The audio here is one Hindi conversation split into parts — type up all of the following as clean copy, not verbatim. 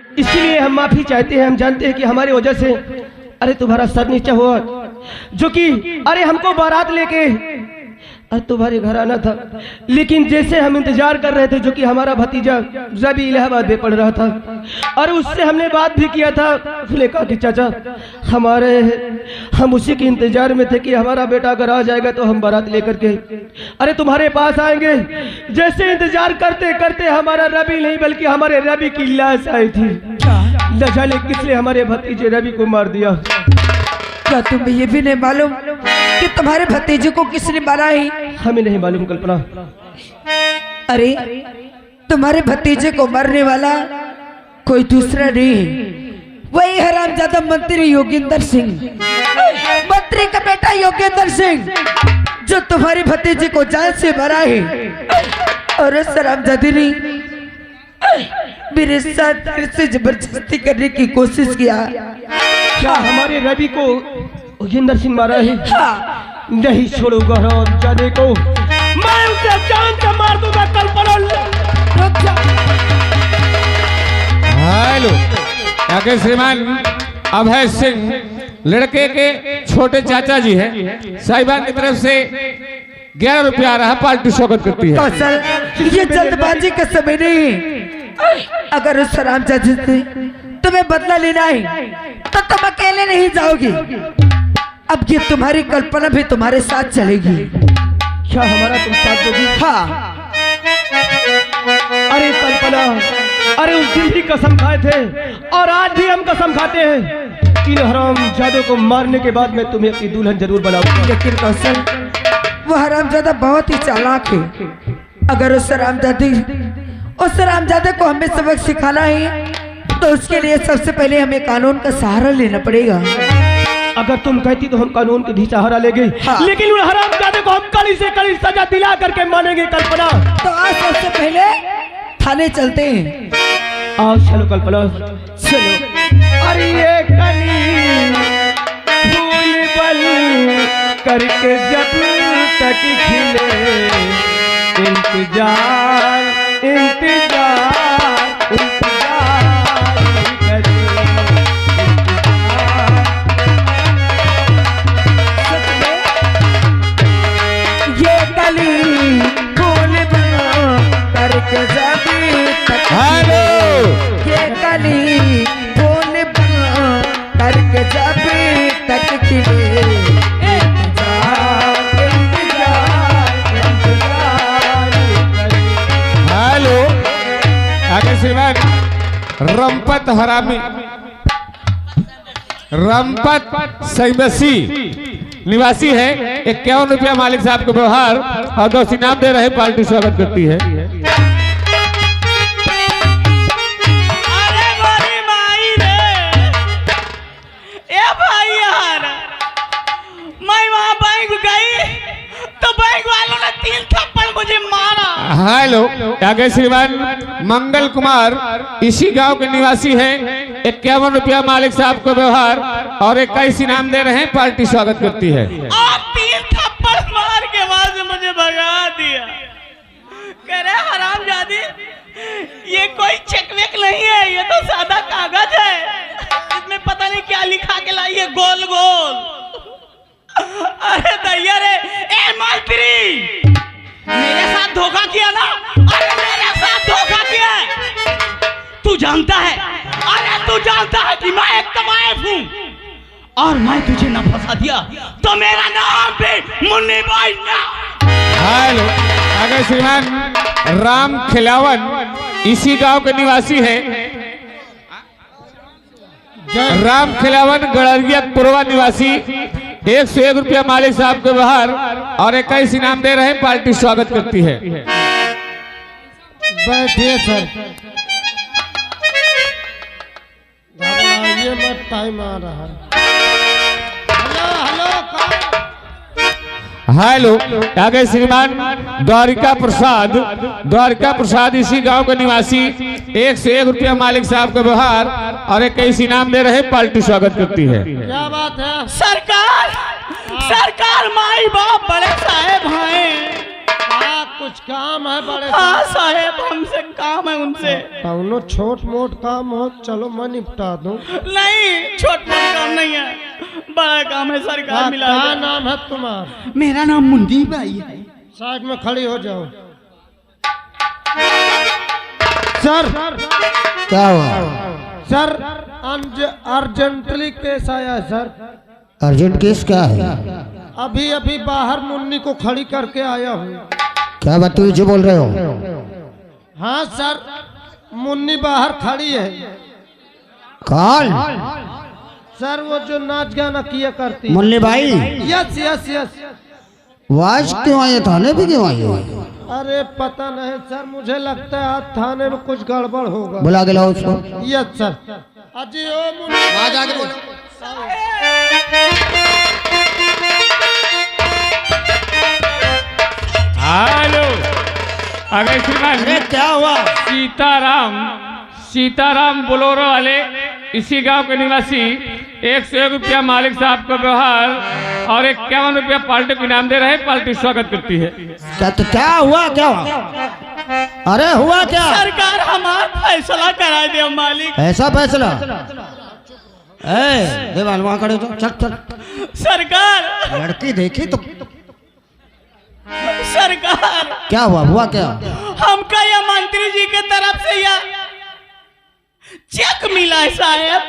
इसलिए हम माफी चाहते हैं। हम जानते हैं कि हमारी वजह से अरे तुम्हारा सर नीचा हुआ, जो कि अरे हमको बारात लेके अरे तुम्हारे घर आना था, लेकिन जैसे हम इंतजार कर रहे थे, जो कि हमारा भतीजा रवि इलाहाबाद में पढ़ रहा था, और उससे हमने बात भी किया था। उसने कहा कि चाचा हम उसी के इंतजार में थे कि हमारा बेटा अगर आ जाएगा तो हम बारात लेकर के अरे तुम्हारे पास आएंगे। जैसे इंतजार करते करते हमारा रवि नहीं बल्कि हमारे रवि की लाश आई थी। न जाने किसने हमारे भतीजे रवि को मार दिया। क्या तुम्हें ये भी नहीं मालूम कि तुम्हारे भतीजे को किसने मारा है? हमें नहीं मालूम कल्पना। अरे तुम्हारे भतीजे को मारने वाला कोई दूसरा नहीं है, वही हरामजादा मंत्री योगेंद्र सिंह, मंत्री का बेटा योगेंद्र सिंह, जो तुम्हारे भतीजे को जान से मारा है। और उस हरामजादे ने मेरे साथ फिर से जबरदस्ती करने की कोशिश किया। क्या हमारे रवि को योगेंद्र सिंह मारा है? हाँ। नहीं छोड़ूंगा हरामजादे को, मैं उसे जान से मार दूंगा कल्पना। हेलो, आगे श्रीमान अभय सिंह लड़के के छोटे चाचा जी हैं, साहिबान की तरफ से 11 रुपया आ रहा, पार्टी स्वागत करती है। कौशल, ये जल्दबाजी का समय नहीं। अगर उस हरामजादे से तुम्हें बदला लेना है तो तुम अकेले नहीं जाओगी। अब ये तुम्हारी कल्पना भी तुम्हारे साथ चलेगी। क्या हमारा तुम साथ दोगी? हाँ। अरे कल्पना, अरे उस दिन भी कसम खाए थे और आज भी हम कसम खाते हैं, इन हरामजादों को मारने के बाद मैं तुम्हें अपनी दुल्हन जरूर बनाऊंगा। लेकिन कौशल, वो हरामजादा बहुत ही चालाक है। अगर उस हरामजादे को हमें सबक सिखाना है तो उसके लिए सबसे पहले हमें कानून का सहारा लेना पड़ेगा। अगर तुम कहती तो हम कानून के भी सहारा लेंगे। हाँ। लेकिन उन हरामजादे को हम कड़ी से कड़ी सजा दिला करके मानेंगे कल्पना। तो आज सबसे पहले थाने चलते हैं। आओ चलो कल्पना, चलो। अरे ये कली फूल बल करके जब तक खिले, इंतजार इंतजार इंतजार करे। ये कली फूल करके जब तक, हेलो, ये कली फूल करके जब तक खिले, श्रीमान रंपत हरामी रंपत सैमसी निवासी है, 51 रुपया मालिक साहब को व्यवहार और 2 इनाम दे रहे, पार्टी स्वागत करती है। अरे बड़ी माई रे, ए भाई यार, मैं वहां बैंक गई तो बैंक वालों ने 3 थप्पड़ मुझे मारा। हेलो, आगे श्रीमान मंगल कुमार इसी गांव के निवासी हैं, 51 रुपया मालिक साहब को व्यवहार और 21 इनाम दे रहे हैं, पार्टी स्वागत करती है। आप 3 थप्पड़ मार के बाद मुझे भगा दिया। कह रहे हरामजादी, ये कोई चेक वेक नहीं है, ये तो सादा कागज है, इसमें पता नहीं क्या लिखा के लाई है, गोल गोल। अरे दैया रे, ए मंत्री, मेरे साथ धोखा किया ना? अरे मेरे साथ धोखा किया है, तू जानता है? अरे तू जानता है कि मैं एक कमाएब हूँ, और मैं तुझे न फंसा दिया तो मेरा नाम भी मुन्नी भाई ना। हेलो, आगे श्रीमान राम खिलावन इसी गांव के निवासी है, राम खिलावन गड़रिया पूर्वा निवासी, 101 रुपया मालिक साहब के बाहर और 21 इनाम दे रहे हैं, पार्टी स्वागत करती है। बैठिए सर, घबराइए मत, टाइम आ रहा है। हेलो हेलो, आगे श्रीमान द्वारिका प्रसाद इसी गांव के निवासी, 101 रुपया मालिक साहब का व्यवहार और 21 इनाम दे रहे, पार्टी स्वागत करती है। क्या बात है? सरकार, सरकार माई बाप बड़े साहेब हैं, कुछ काम है बड़े हाँ साहेब, हमसे काम है उनसे। कौनो छोट मोट काम हो चलो मैं निपटा दूं। नहीं, छोट मोट काम नहीं है, बड़ा काम है, सरकार मिला क्या दे। नाम है तुम्हारा? मेरा नाम मुंडी भाई है। साइड में खड़ी हो जाओ। सर क्या हुआ? सर अर्जेंटली केस आया है सर। अर्जेंट केस क्या है? अभी अभी बाहर मुन्नी को खड़ी करके आया हूँ। क्या बदतमीजी बोल रहे हो? हाँ सर, मुन्नी बाहर खड़ी है। कौन? सर वो जो नाच गाना किया करती। मुन्नी भाई? Yes yes yes. वो आज क्यों आई है? थाने भी क्यों आई है? अरे पता नहीं सर, मुझे लगता है आज थाने में कुछ गड़बड़ होगा। बुला के लाओ उसको। Yes sir. अजी ओ मुन्नी, वहाँ जाके बोलो। हेलो, अगर श्रीमान क्या हुआ? सीताराम बोलोरो वाले इसी गांव के निवासी 101 रुपया मालिक साहब का व्यवहार और 51 रुपया पार्टी को इनाम दे रहे हैं। पार्टी स्वागत करती है। क्या हुआ? क्या हुआ? अरे हुआ क्या? सरकार हमारा फैसला करा दे मालिक। ऐसा फैसला? देवाल वहाँ खड़े हो, चल चल। सरकार, लड़की देखी तो सरकार क्या हुआ क्या? हमका या मंत्री जी के तरफ से या चेक मिला है साहब,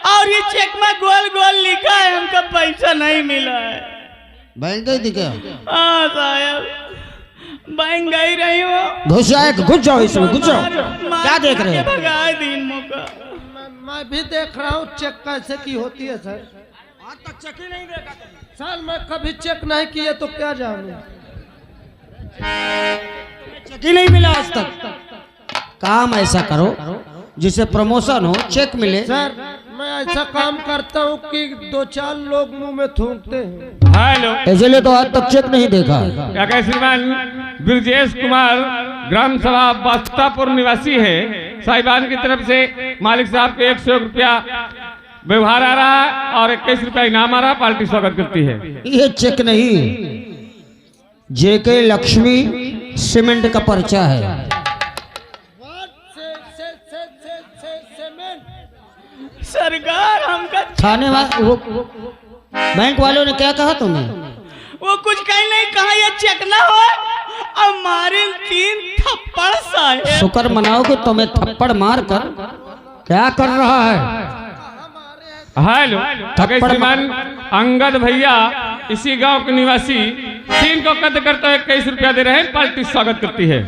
और ये चेक में गोल गोल लिखा है, हमका पैसा नहीं मिला है। बैंक गई थी क्या? हाँ साहब, बैंक गई रही हूँ। घुस जाओ इसमें, घुस जाओ। क्या देख रहे हो? भगाए दिन मौका। मैं भी देख रहा हूँ चेक कैसे की होती है सर। आज तक चेक ही नहीं देखा सर मैं कभी चेक नहीं किया तो क्या जानूं। चेक ही नहीं मिला आज तक। काम ऐसा करो जिससे प्रमोशन हो, चेक मिले। सर मैं ऐसा काम करता हूँ कि 2-4 लोग मुंह में थूकते हैं। हेलो, इसलिए तो आज तक चेक नहीं देखा। क्या कहे श्रीमान ब्रजेश कुमार ग्राम सभा बस्तापुर निवासी है। साहिबान की तरफ से मालिक साहब के 101 रुपया व्यवहार आ रहा है और 21 रुपया इनाम आ रहा है। पार्टी स्वागत करती है। ये चेक नहीं, जेके लक्ष्मी सीमेंट का पर्चा है। सरकार हमका थाने वाले वो बैंक वालों ने क्या कहा तुम्हें? वो कुछ कहीं नहीं कहा, ये चेक ना हो और मारे 3 थप्पड़ साहब। शुक्र मनाओ कि तुम्हें थप्पड़ मार कर क्या कर रहा है। हेलो, अगर श्रीमान अंगद भैया इसी गांव के निवासी 3 को कद करते हुए 21 रुपया दे रहे हैं। पार्टी स्वागत करती है।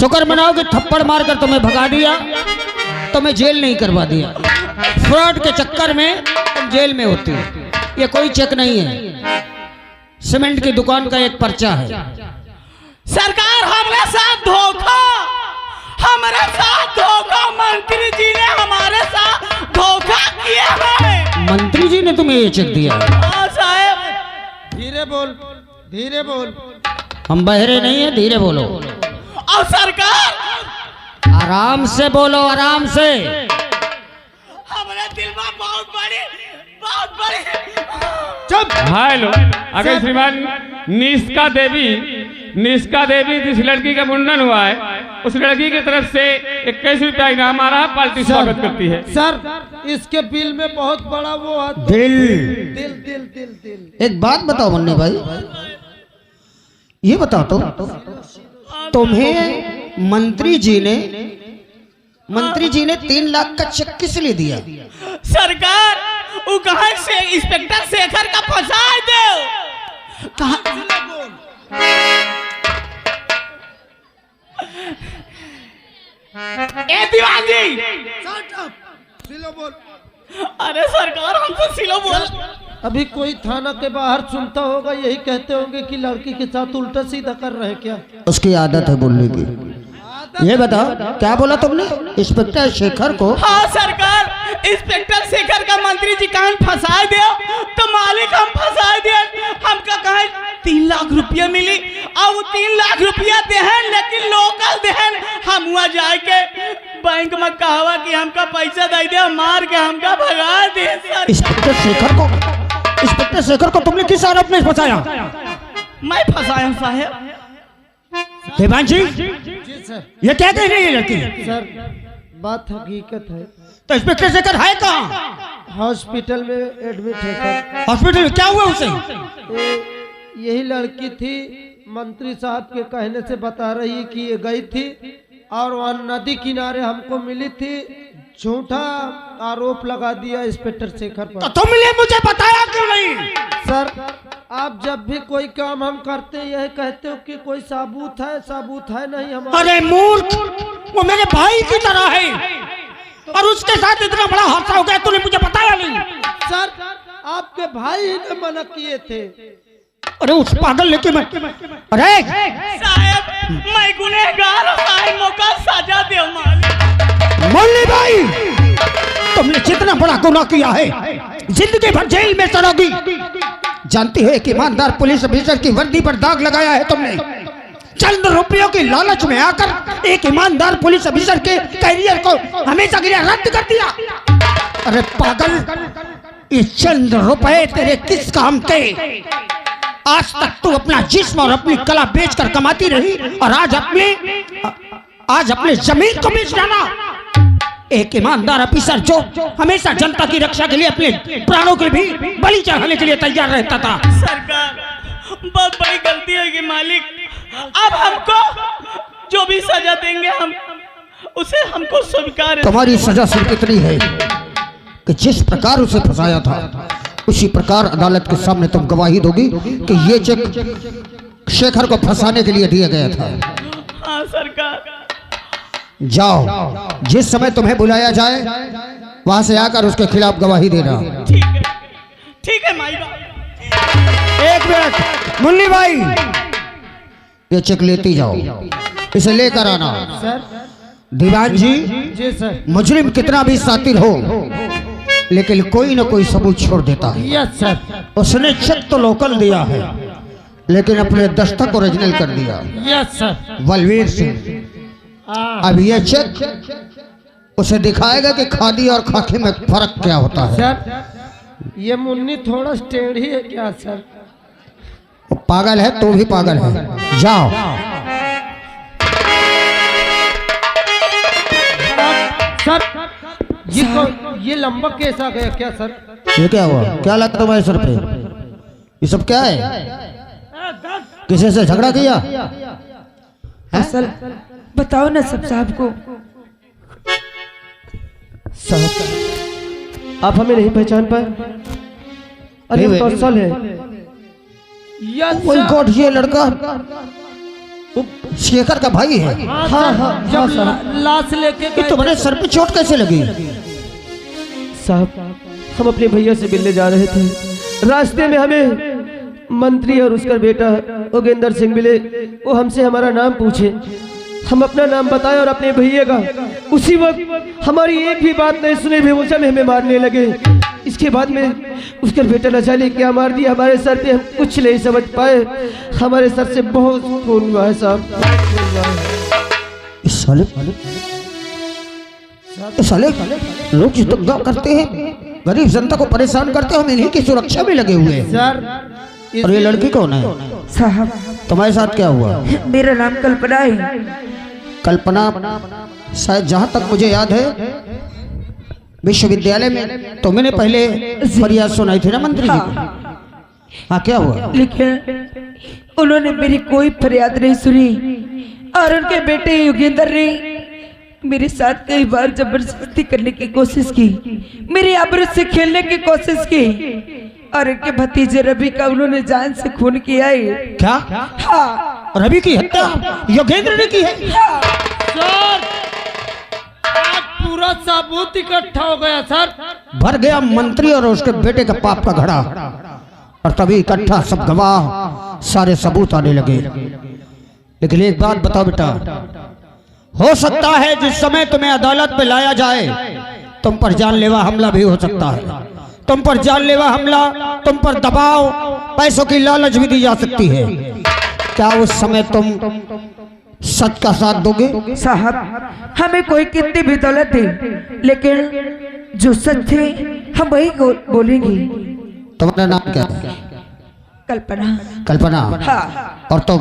शुक्र मनाओ कि थप्पड़ मारकर तुम्हें भगा दिया, तुम्हें जेल नहीं करवा दिया। फ्रॉड के चक्कर में तुम जेल में होती हो। ये कोई चेक नहीं है, सीमेंट की दुकान का एक पर्चा है। सरकार हमारे साथ धोखा, हमारे साथ धोखा, मंत्री जी ने हमारे साथ धोखा किया है। मंत्री जी ने तुम्हें ये चेक दिया? हाँ साहब। धीरे बोल, धीरे बोल। हम बहरे नहीं है, धीरे बोलो। और सरकार आराम से बोलो, आराम से। हमारे दिल में बहुत बड़ी चुप। हेलो, अगर श्रीमान निष्का देवी जिस लड़की का मुंडन हुआ है उस लड़की की तरफ से 21 रुपया इनाम आ रहा है। पार्टी स्वागत करती है। सर इसके बिल में बहुत बड़ा वो है। दिल दिल दिल दिल दिल। एक बात बताओ मुन्नी भाई, ये बताओ तो तुम्हें मंत्री जी ने 3 लाख का चेक किस लिए दिया? सरकार वो कहा से इंस्पेक्टर शेखर का फंसा दो। कहा ए दीवानी, सिलो बोल। अरे सरकार हमसे सिलो बोल। अभी कोई थाना के बाहर सुनता होगा, यही कहते होंगे कि लड़की के साथ उल्टा सीधा कर रहे क्या। उसकी आदत है बोलने की। ये बताओ क्या बोला तुमने? इंस्पेक्टर शेखर को? हाँ सरकार, इंस्पेक्टर शेखर का मंत्री जी कान फंसा दे तो मालिक हम फंसा दे। हमका कहा 3 लाख रुपया मिली और वो 3 लाख रुपया देहन, लेकिन लोकल देहन। हम वहाँ जाके बैंक में कहा कि हमका पैसा दे दे, मार के हमका भगा दे। इंस्पेक्टर शेखर को तुमने किस आरोप में फंसाया? मैं फंसाया साहब। देवांशी जी सर। ये क्या कह रही है लड़की? सर बात हकीकत है, तो इंस्पेक्टर शेखर है कहाँ? हॉस्पिटल में एडमिट है सर। हॉस्पिटल में क्या हुआ उसे? यही लड़की थी, मंत्री साहब के कहने से बता रही है कि ये गई थी और वहाँ नदी किनारे हमको मिली थी। झूठा आरोप लगा दिया इंस्पेक्टर शेखर पर। तो तुमने मुझे बताया क्यों नहीं? सर आप जब भी कोई काम हम करते हैं यही कहते हो कि कोई सबूत है नहीं हमारे। अरे मूर्ख, वो मेरे भाई की तरह है और उसके साथ इतना बड़ा हादसा हो गया, तूने मुझे बताया नहीं। सर आपके भाई ही ने मना किए थे। अरे उस पागल लेके मैं, अरे साहब मैं गुनहगार हूं साहब, मौका सजा दे मालिक। मोल्ली भाई, तुमने जितना बड़ा गुनाह किया है जिंदगी भर जेल में सड़ोगी। जानती है कि ईमानदार पुलिस ऑफिसर की वर्दी पर दाग लगाया है तुमने। चंद रुपयों की लालच में आकर एक ईमानदार पुलिस ऑफिसर के करियर को हमेशा के लिए रद्द कर दिया। अरे पागल, ये चंद रुपए तेरे किस काम के? आज तक तू अपना जिस्म और अपनी कला बेचकर कमाती रही और आज अपने जमीन को बेच डाला। एक ईमानदार ऑफिसर जो हमेशा जनता की रक्षा के लिए अपने प्राणों के भी बलि चढ़ाने के लिए तैयार रहता था। सरकार बहुत बड़ी गलती है मालिक, अब हमको जो भी सजा देंगे हम उसे हमको स्वीकार है। तुम्हारी सजा सिर्फ इतनी है कि जिस प्रकार उसे फंसाया था उसी प्रकार अदालत के सामने तुम गवाही दोगी कि ये चेक शेखर को फंसाने के लिए दिया गया था। हाँ सरकार। जाओ, जिस समय तुम्हें बुलाया जाए वहां से आकर उसके खिलाफ गवाही देना। ठीक है माई बाप। एक मिनट मुन्नी भाई, ये चेक लेती जाओ, इसे लेकर आना। सर दीवान जी, जी सर। मुजरिम कितना भी सातिर हो लेकिन कोई ना कोई सबूत छोड़ देता है। Yes sir. उसने चेक तो लोकल दिया है लेकिन अपने दस्तक ओरिजिनल कर दिया। Yes sir. बलवीर सिंह, अब ये चेक उसे दिखाएगा कि खादी और खाकी में फर्क क्या होता है। सर ये मुन्नी थोड़ा टेढ़ी है क्या सर? वो पागल है, तो भी पागल है। जाओ। सर ये लंबा केस आ गया क्या सर? ये क्या हुआ? क्या लगता तुम्हारे सर पे? ये सब क्या है? किसी से झगड़ा किया? असल बताओ ना सब साहब को। साहब आप हमें नहीं पहचान पाए? अरे नहीं तो असल है। कोई गॉड, ये लड़का शेखर का भाई है। हाँ जब लाश लेके कि तुम्हारे सर पे चोट कैसे लगी? साहब हम अपने भैया से मिलने जा रहे थे, रास्ते में हमें मंत्री और उसका बेटा योगेंद्र सिंह मिले। वो हमसे हमारा नाम पूछे, हम अपना नाम बताए और अपने भैया का। उसी वक्त हमारी एक भी बात नहीं सुने बेवजह में हमें मारने लगे। इसके बाद में उसका बेटा न जाने क्या मार दिया हमारे सर पे, हम कुछ नहीं समझ पाए। हमारे सर से बहुत खून हुआ है साहब। साले लोग जो दंगा करते हैं, गरीब जनता को परेशान करते हैं, हम इन्हीं की सुरक्षा में लगे हुए हैं। सर और ये लड़की कौन है? साहब तुम्हारे साथ क्या हुआ? मेरा नाम कल्पना है। कल्पना, शायद जहाँ तक मुझे याद है विश्वविद्यालय में तो मैंने पहले फरियाद सुनाई थी ना मंत्री जी को। हाँ क्या हुआ? लेकिन उन्होंने मेरी कोई फरियाद नहीं सुनी और उनके बेटे योगेंद्र ने मेरे साथ कई बार जबरदस्ती करने की कोशिश की, मेरी आबरू से खेलने की कोशिश की और उनके भतीजे रवि का उन्होंने जान से खून किया है। क्या? हाँ। रवि की हत्या योगेंद्र ने की है? सर आज पूरा सबूत इकट्ठा हो गया सर। भर गया मंत्री और उसके बेटे का पाप का घड़ा और तभी इकट्ठा सब गवाह सारे सबूत आने लगे। लेकिन एक बात बताओ बेटा, हो सकता है जिस समय तुम्हें अदालत में लाया जाए तुम पर जानलेवा हमला भी हो सकता है। तुम पर जानलेवा हमला, तुम पर दबाव, पैसों की लालच भी दी जा सकती है। क्या उस समय तुम सच का साथ दोगे? साहब हमें कोई कितनी भी दौलत दे लेकिन जो सच थे हम वही बोलेंगे। तुम्हारा नाम क्या है? कल्पना। कल्पना। हाँ। और तुम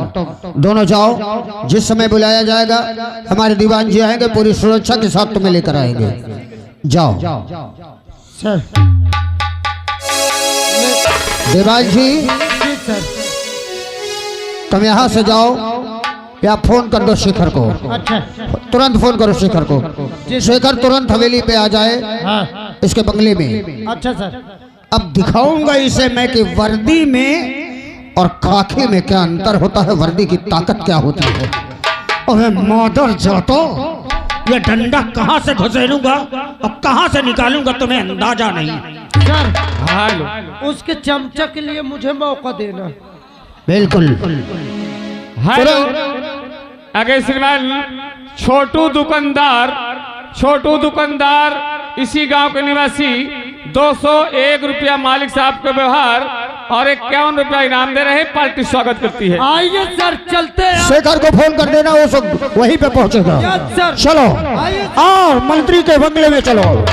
दोनों जाओ, जिस समय बुलाया जाएगा हमारे दीवान जी आएंगे, पूरी सुरक्षा के साथ तुम्हें लेकर आएंगे। जाओ सर। दीवान जी जी सर। तुम यहाँ से जाओ या फोन कर दो शेखर को। अच्छा। तुरंत फोन करो शेखर को। शेखर तुरंत हवेली पे आ जाए, हाँ। इसके बंगले में। अच्छा सर। अब दिखाऊंगा इसे मैं कि वर्दी में और खाकी में क्या अंतर होता है, वर्दी की ताकत क्या होती है। अबे मॉडर जातो, ये डंडा कहाँ से घुसेरूंगा और कहाँ से निकालूंगा तुम्हें अंदाजा नहीं। सर हेलो उसके चमचा के लिए मुझे मौका देना। बिल्कुल। हेलो आगे श्रीमान छोटू दुकानदार इसी गांव के निवासी 201 रुपया मालिक साहब का व्यवहार और 51 रुपया इनाम दे रहे हैं। पार्टी स्वागत करती है। आइए सर, चलते हैं। शेखर को फोन कर देना, वो सब वहीं पे पहुंचेगा। Yes sir. चलो आइए। और मंत्री के बंगले में चलो।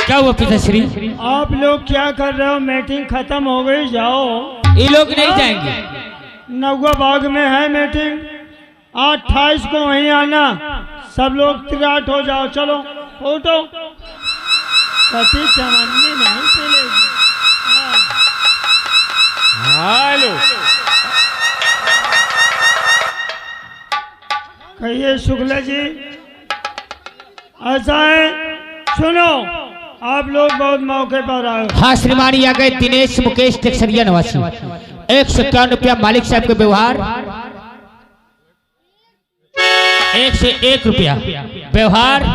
क्या हुआ पिताश्री? आप लोग क्या कर रहे हो? मीटिंग खत्म हो गई, जाओ। ये लोग नहीं जाएंगे। नौगा बाग में है मीटिंग, 28 को वहीं आना। सब लोग तैयार हो जाओ, चलो फोटो। पति चमन्नी नहीं चलेगी। हेलो कहिए शुक्ला जी, ऐसा है, सुनो, आप लोग बहुत मौके पर आए हो। हाँ श्रीमान, आ गए दिनेश मुकेश टेक्सरिया निवासी। 151 रुपया मालिक साहब के व्यवहार, 101 रुपया व्यवहार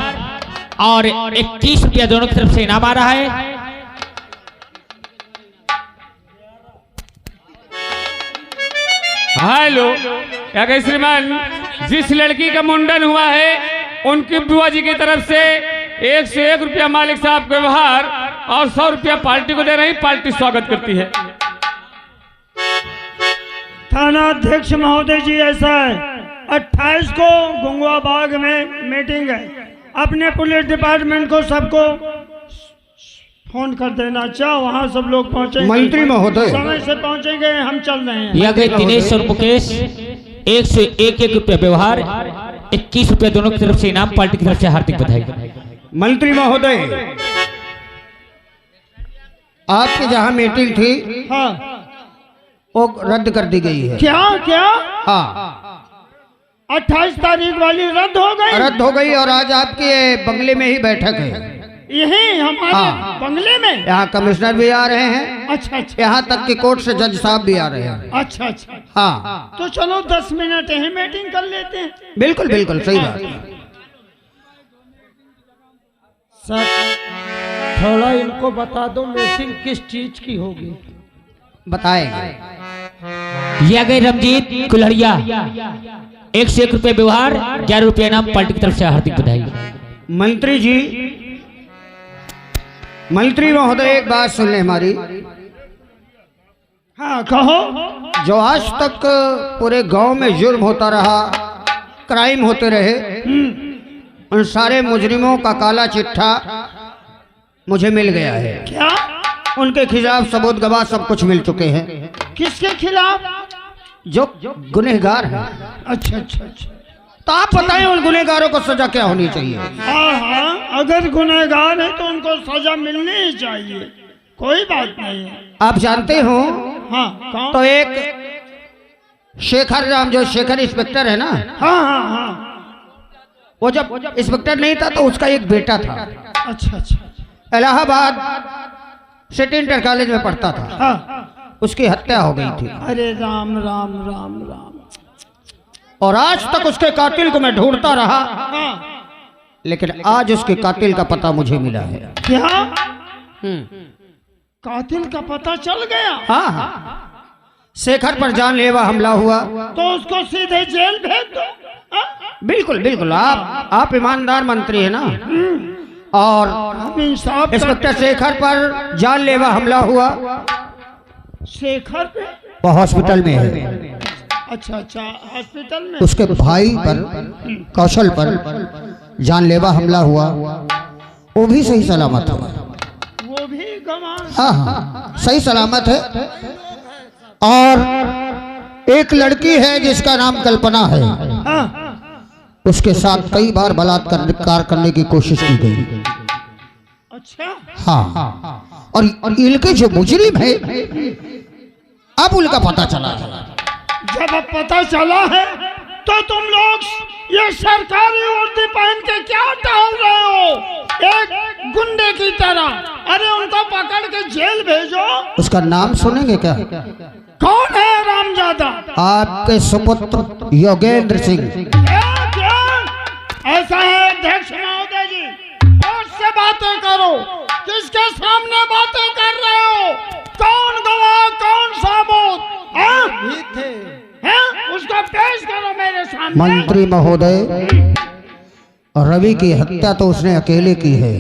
और 21 रुपया दोनों की तरफ से इनाम आ रहा है। हेलो आगे श्रीमान जिस लड़की का मुंडन हुआ है उनकी बुआ जी की तरफ से 101 रुपया मालिक साहब के व्यवहार और 100 रुपया पार्टी को दे रही। पार्टी स्वागत करती है। थाना अध्यक्ष महोदय जी, ऐसा है, 28 को गुंगवा बाग में मीटिंग है। अपने पुलिस डिपार्टमेंट को सबको फोन कर देना। अच्छा, वहाँ सब लोग पहुँचेंगे। मंत्री महोदय समय से पहुँचेंगे, हम चल रहे हैं। यह गए दिनेश और मुकेश, 101 रुपया व्यवहार, 21 रुपया दोनों की तरफ से इनाम। पार्टी की तरफ से हार्दिक बधाई। मंत्री महोदय, आपकी जहाँ मीटिंग थी हाँ। वो रद्द कर दी गई है। क्या क्या? हाँ 28 तारीख वाली रद्द हो गई? रद्द हो गई और आज आपके बंगले में ही बैठक है। यही हमारे हाँ। बंगले में? यहाँ कमिश्नर भी आ रहे हैं, अच्छा अच्छा यहाँ तक कि कोर्ट से जज साहब भी आ रहे हैं। अच्छा अच्छा। हाँ तो चलो 10 मिनट यही मीटिंग कर लेते हैं। बिल्कुल बिल्कुल सही बात। सर थोड़ा इनको बता दो मीटिंग किस चीज की होगी। बताएंगे। यह गए रमजीत कुल्हड़िया, 101 रुपया व्यवहार, 11 रुपया इनाम। पार्टी की तरफ से हार्दिक बधाई। मंत्री जी, मंत्री महोदय एक बात सुन ले हमारी। हाँ कहो। जो आज तक पूरे गांव में जुर्म होता रहा, क्राइम होते रहे, उन सारे मुजरिमों का काला चिट्ठा मुझे मिल गया है। क्या? उनके खिलाफ सबूत गवाह सब कुछ मिल चुके हैं। किसके खिलाफ? जो गुनहगार हैं। अच्छा अच्छा अच्छा। तो आप बताएं उन गुनहगारों को सजा क्या होनी चाहिए? हाँ हाँ, अगर गुनहगार है तो उनको सजा मिलनी ही चाहिए, कोई बात नहीं है। आप जानते हो हाँ कौन? तो एक शेखर राम, जो शेखर इंस्पेक्टर है ना, हाँ हाँ हाँ। वो जब इंस्पेक्टर नहीं था तो उसका एक बेटा था, अच्छा अच्छा। इलाहाबाद सिटी इंटर कॉलेज में पढ़ता था। हाँ। उसकी हत्या हो गई थी अरे राम राम राम राम। और आज तक उसके कातिल को मैं ढूंढता रहा, हाँ। लेकिन आज उसके कातिल का पता मुझे मिला है। क्या? कातिल का पता चल गया? हाँ हाँ, शेखर पर जानलेवा हमला हुआ। तो उसको सीधे जेल भेज दो। हाँ? बिल्कुल बिल्कुल, आप ईमानदार मंत्री है ना। और हम इंसाफ इंस्पेक्टर शेखर पर जानलेवा हमला हुआ, शेखर पे? वो हॉस्पिटल में है। अच्छा अच्छा, हॉस्पिटल में। उसके भाई पर, कौशल पर जानलेवा हमला हुआ, वो भी सही सलामत है। वो भी गंवा। हाँ हाँ सही सलामत है। और एक लड़की है जिसका नाम कल्पना है, हाँ। उसके साथ कई बार बलात्कार करने की कोशिश की गई। अच्छा। हाँ, और इनके जो मुजरिम है अब उनका पता चला है। जब अब पता चला है तो तुम लोग ये सरकारी वर्दी पहन के क्या टहल रहे हो एक गुंडे की तरह? अरे उनको पकड़ के जेल भेजो। उसका नाम सुनेंगे क्या? कौन है रामजादा? आपके सुपुत्र योगेंद्र सिंह। क्या ऐसा है अध्यक्ष महोदय जी? और से बातें करो। किसके सामने बातें कर रहे हो? कौन गवाह, कौन सबूत? भी थे। उसको पेश करो मेरे सामने। मंत्री महोदय, रवि की हत्या तो उसने अकेले की है,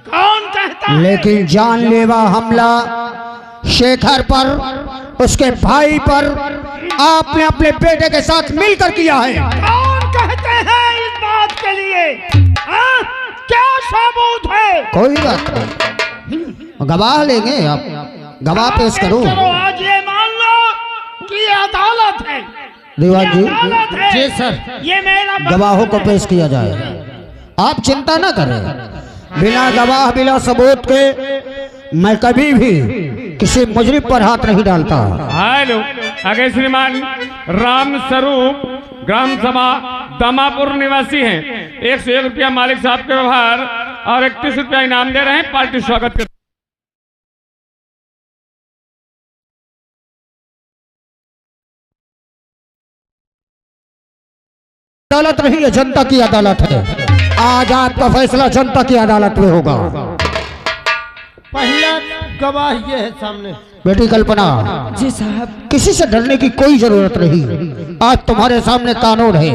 कौन कहता है? लेकिन जानलेवा हमला शेखर पर, उसके भाई पर आपने अपने बेटे के साथ मिलकर किया है। कौन कहते हैं इस बात के लिए? हाँ? क्या सबूत है? कोई बात नहीं, गवाह लेंगे आप, गवाह पेश करो। चलो आज ये मान लो कि ये अदालत है। दीवान जी। अदालत है। जी सर। ये मेरा गवाहों को पेश किया जाए, आप चिंता ना करें। बिना गवाह, बिना सबूत के मैं कभी भी किसी मुजरिम पर हाथ नहीं डालता। हेलो, आगे श्रीमान राम स्वरूप ग्राम सभा दामापुर निवासी हैं। 101 रुपया मालिक साहब के व्यवहार और 31 रुपया इनाम दे रहे हैं। पार्टी स्वागत कर। अदालत नहीं है, जनता की अदालत है। आज आपका फैसला जनता की अदालत में होगा। पहला गवाह ये है सामने। बेटी कल्पना, जी साहब। किसी से डरने की कोई जरूरत नहीं। आज तुम्हारे सामने कानून है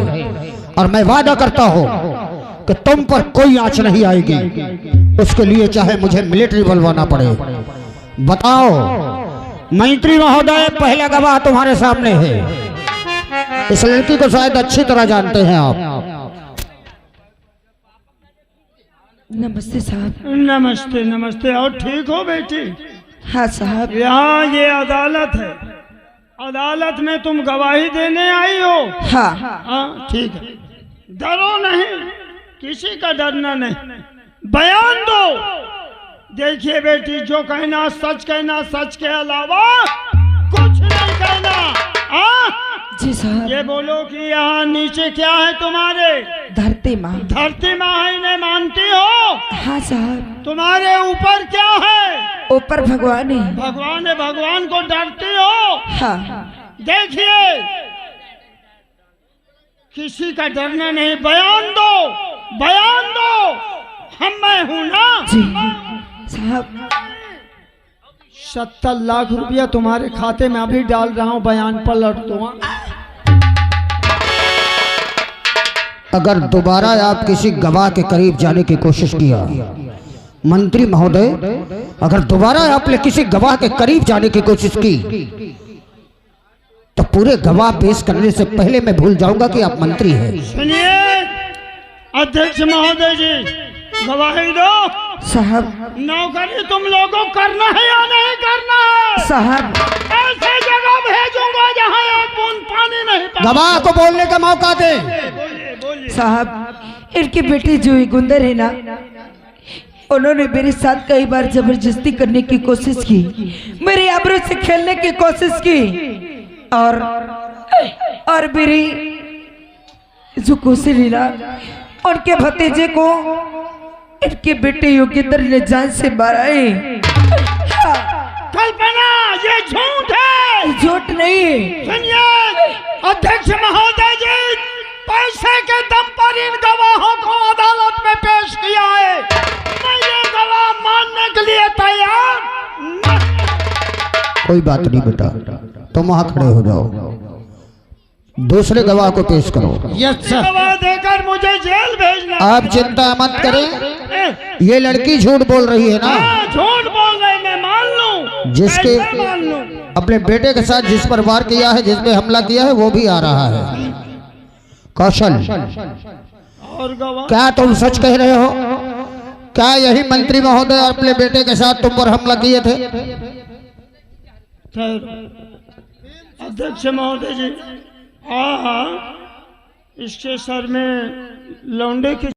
और मैं वादा करता हूँ कि तुम पर कोई आंच नहीं आएगी। उसके लिए चाहे मुझे मिलिट्री बुलवाना पड़े। बताओ मंत्री महोदय, पहला गवाह तुम्हारे सामने है। इस लड़की को शायद अच्छी तरह जानते हैं आप। नमस्ते साहब। नमस्ते नमस्ते। और ठीक हो बेटी? हाँ साहब। यहाँ ये अदालत है। अदालत में तुम गवाही देने आई हो? हाँ। हाँ ठीक है। डरो नहीं, किसी का डरना नहीं। बयान दो। देखिए बेटी, जो कहना सच कहना, सच के अलावा कुछ नहीं कहना। हाँ? जी साहब। ये बोलो कि यहाँ नीचे क्या है तुम्हारे? धरती माँ। धरती माँ है, इन्हें मानती हो? हाँ साहब। तुम्हारे ऊपर क्या है? ऊपर भगवान है। भगवान है। भगवान को डरती हो? हाँ। देखिए, किसी का डरना नहीं। बयान दो, बयान दो। मैं हूं ना? जी साहब। 70 लाख रुपया तुम्हारे खाते में अभी डाल रहा हूँ, बयान पलट दो। अगर दोबारा आप किसी गवाह के करीब जाने की कोशिश किया, मंत्री महोदय, अगर दोबारा आपने किसी गवाह के करीब जाने की कोशिश की तो पूरे गवाह पेश करने से पहले मैं भूल जाऊंगा कि आप मंत्री हैं। सुनिए अध्यक्ष महोदय जी, गवाही दो। साहब। नौकरी तुम लोगों को करना है या नहीं करना है? साहब। ऐसे जगह भेजूंगा जहाँ एक बूंद पानी नहीं पड़ा। गवाह को बोलने का मौका दे। बोलिए बोलिए। साहब, इनके बेटे जो गुंदर है ना, उन्होंने मेरे साथ कई बार जबरदस्ती करने की कोशिश की, मेरी आबरू से खेलने की कोशिश की, और मेरी जो कोशिश लीला, उनके भतीजे को इनके बेटे योगेंद्र ने जान से मारा है। कल्पना, ये झूठ है। झूठ नहीं है। सुनिए अध्यक्ष महोदय जी, पैसे के दम पर इन गवाहों को अदालत में पेश किया है। मैं ये गवाह मानने के लिए तैयार नहीं। कोई बात नहीं बेटा, तुम वहां खड़े हो जाओ। दूसरे गवाह को पेश करो। गवाह देकर मुझे जेल भेजना। आप चिंता मत करें, ये लड़की झूठ बोल रही है ना? झूठ बोल रही, मैं मान लूं। जिसके कैसे मान लूं? अपने बेटे के साथ जिस पर वार किया है, जिस पे हमला किया है, वो भी आ रहा है। कौशल, और गवाह क्या तुम सच कह रहे हो? क्या यही मंत्री महोदय अपने बेटे के साथ तुम पर हमला किए थे? खैर अध्यक्ष महोदय जी, हाँ हाँ, इसके सर में लौंडे की